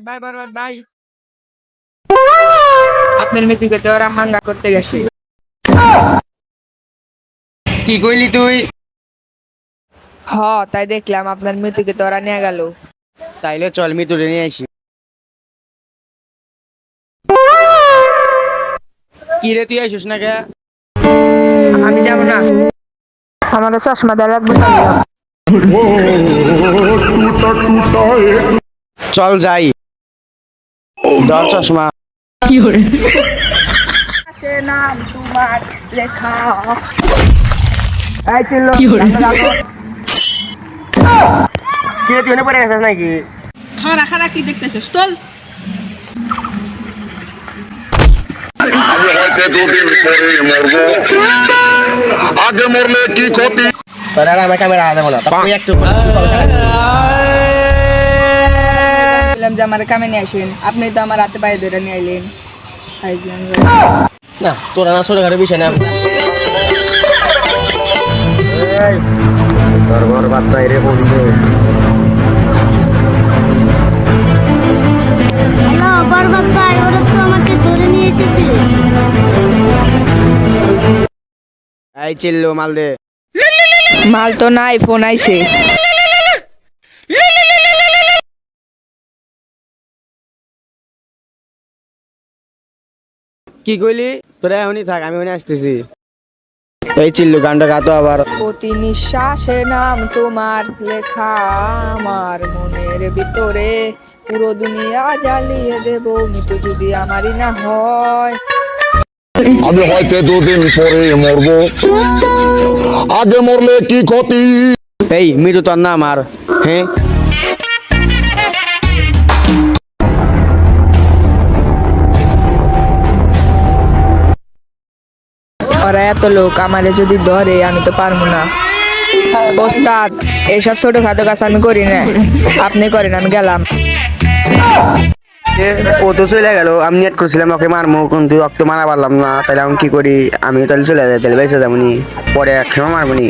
By Borbaad by. আপনার মৃত্যুকে তো ওরা হাঙ্গা করতে গেছে। কি কইলি তুই? তাই দেখলাম আপনার মৃত্যুকে তো ওরা নিয়ে গেল। তাইলে চল মৃত্যুরে নিয়ে আসি। কি রে তুই আইসিস না কে? আমি যাব না, আমার চশমা দেওয়া লাগবে। চল যাই, ধর চশমা। নাম তোমার লেখা। কি রে তুই এনে পড়ে গেছিস নাকি? খারা খারা কি দেখতেছিস? তোল। আমি হয়তো দুদিন পরে মরবো, আগে মরলে কি ক্ষতি। তোর আর আমার ক্যামেরা দেবো না, তুই একটু বললাম যে আমার কামে নিয়ে আসেন, আপনি তো আমার হাতে পায়ে ধরে নিয়ে আইলেন। না তোরা না ছোটখাটো বিষয় না। তোর ঘর বাচ্চা রে বন্ধু। হ্যালো বরবাদ ভাই, ওরা তো আমাকে ধরে নিয়ে এসেছে। এই চিল্লু মাল দে। মাল তো নাই, ফোন আইছে। কি কইলি? তোরা এখনই থাক, আমি ওখানে আসতেছি। এই চিল্লু গানটা গাতো আবার। প্রতি নিঃশ্বাসে নাম তোমার লেখা আমার মনের ভিতরে, পুরো দুনিয়া জ্বালিয়ে দেব মৃত্যু যদি আমারই না হয়। আমি হয়তো দুদিন পরে মরবো, আগে মরলে কি ক্ষতি। এই মৃত্যু তোর না আমার, হ্যাঁ? ওরা এত লোক, আমারে যদি ধরে আমি তো পারবো না। ওস্তাদ, এইসব ছোটখাটো কাজ আমি করি না, আপনি করেন, আমি গেলাম। ও তো চলে গেল, আমি নেট করছিলাম ওকে মারমো, কিন্তু ওকে তো মারা পারলাম না। তাহলে আমি কি করি? আমি তাহলে চলে যাই, তাহলে বেঁচে যাবনি, পরে একসময় মারবনি।